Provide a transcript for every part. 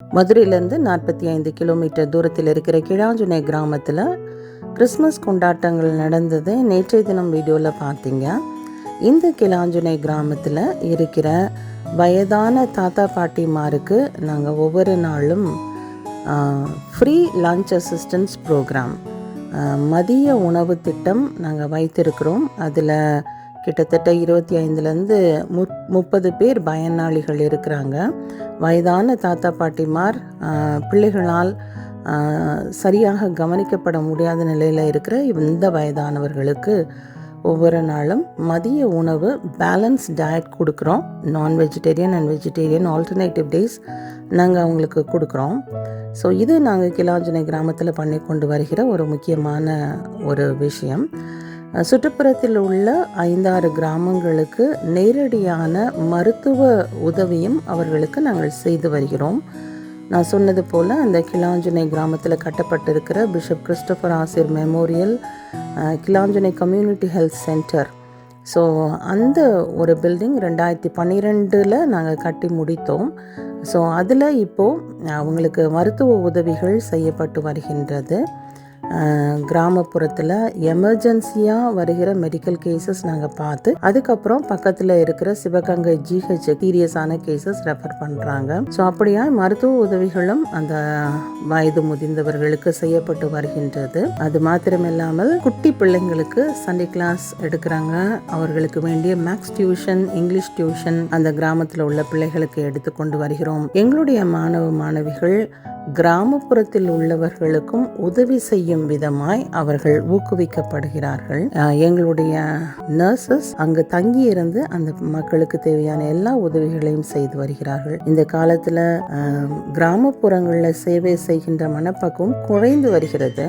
மதுரையிலேருந்து 45 கிலோமீட்டர் தூரத்தில் இருக்கிற கிழாஞ்சுனை கிராமத்தில் கிறிஸ்மஸ் கொண்டாட்டங்கள் நடந்தது நேற்றைய தினம் வீடியோவில் பார்த்தீங்க. இந்த கிழாஞ்சுனை கிராமத்தில் இருக்கிற வயதான தாத்தா பாட்டிமாருக்கு நாங்கள் ஒவ்வொரு நாளும் ஃப்ரீ லஞ்ச் அசிஸ்டன்ஸ் ப்ரோக்ராம் மதிய உணவு திட்டம் நாங்கள் வைத்திருக்கிறோம். அதில் கிட்டத்தட்ட 25லேருந்து 30 பேர் பயனாளிகள் இருக்கிறாங்க. வயதான தாத்தா பாட்டிமார் பிள்ளைகளால் சரியாக கவனிக்கப்பட முடியாத நிலையில் இருக்கிற இந்த வயதானவர்களுக்கு ஒவ்வொரு நாளும் மதிய உணவு பேலன்ஸ் டயட் கொடுக்குறோம். நான் vegetarian and vegetarian alternative days நாங்கள் அவங்களுக்கு கொடுக்குறோம். ஸோ இது நாங்கள் கிழாஞ்சுனை கிராமத்தில் பண்ணி கொண்டு வருகிற ஒரு முக்கியமான ஒரு விஷயம். சுற்றுப்புறத்தில் உள்ள 5-6 கிராமங்களுக்கு நேரடியான மருத்துவ உதவியும் அவர்களுக்கு நாங்கள் செய்து வருகிறோம். நான் சொன்னது போல் அந்த கிழாஞ்சுனை கிராமத்தில் கட்டப்பட்டிருக்கிற bishop Christopher Asir memorial Kizhanjunai community health centre, so அந்த ஒரு பில்டிங் 2012 நாங்கள் கட்டி முடித்தோம். ஸோ அதில் இப்போது அவங்களுக்கு மருத்துவ உதவிகள் செய்யப்பட்டு வருகின்றது. கிராமப்புறத்தில் எமர்ஜென்சியாக வருகிற மெடிக்கல் கேசஸ் நாங்கள் பார்த்து அதுக்கப்புறம் பக்கத்தில் இருக்கிற சிவகங்கை ஜிஹெச் சீரியஸான கேசஸ் ரெஃபர் பண்ணுறாங்க. ஸோ அப்படியா மருத்துவ உதவிகளும் அந்த வயது முதிர்ந்தவர்களுக்கு செய்யப்பட்டு வருகின்றது. அது மாத்திரமில்லாமல் குட்டி பிள்ளைங்களுக்கு சண்டே கிளாஸ் எடுக்கிறாங்க. அவர்களுக்கு வேண்டிய மேக்ஸ் டியூஷன், இங்கிலீஷ் டியூஷன் அந்த கிராமத்தில் உள்ள பிள்ளைகளுக்கு எடுத்துக்கொண்டு வருகிறோம். எங்களுடைய மாணவ மாணவிகள் கிராமப்புறத்தில் உள்ளவர்களுக்கும் உதவி செய்யும் விதமாய் அவர்கள் ஊக்குவிக்கப்படுகிறார்கள். எங்களுடைய நர்சஸ் அங்கு தங்கி இருந்து அந்த மக்களுக்கு தேவையான எல்லா உதவிகளையும் செய்து வருகிறார்கள். இந்த காலத்துல கிராமப்புறங்களில் சேவை செய்கின்ற மனப்பக்குவம் குறைந்து வருகிறது.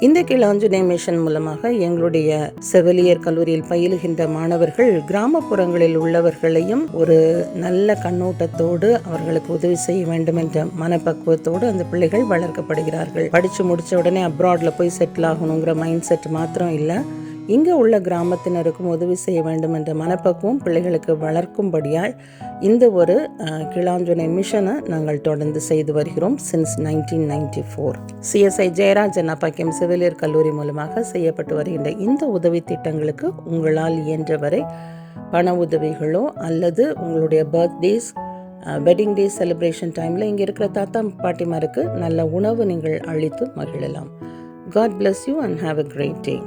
இந்த கிழாஞ்சுனை மிஷன் மூலமாக எங்களுடைய செவிலியர் கல்லூரியில் பயிலுகின்ற மாணவர்கள் கிராமப்புறங்களில் உள்ளவர்களையும் ஒரு நல்ல கண்ணோட்டத்தோடு அவர்களுக்கு உதவி செய்ய வேண்டும் என்ற மனப்பக்குவத்தோடு அந்த பிள்ளைகள் வளர்க்கப்படுகிறார்கள். படித்து முடித்த உடனே அப்ராடில் போய் செட்டில் ஆகணுங்கிற மைண்ட் செட் மாத்திரம் இல்லை, இங்கே உள்ள கிராமத்தினருக்கும் உதவி செய்ய வேண்டும் என்ற மனப்பக்குவம் பிள்ளைகளுக்கு வளர்க்கும்படியால் இந்த ஒரு கிழாஞ்சுனை மிஷனை நாங்கள் தொடர்ந்து செய்து வருகிறோம் சின்ஸ் 1994. CSI ஜெயராஜன் அப்பாக்கியம் செவிலியர் கல்லூரி மூலமாக செய்யப்பட்டு வருகின்ற இந்த உதவி திட்டங்களுக்கு உங்களால் இயன்றவரை பண உதவிகளோ அல்லது உங்களுடைய பர்த்டேஸ், வெட்டிங் டே செலிப்ரேஷன் டைமில் இங்கே இருக்கிற தாத்தா பாட்டிமாருக்கு நல்ல உணவு நீங்கள் அளித்து மகிழலாம். God bless you and have a great day.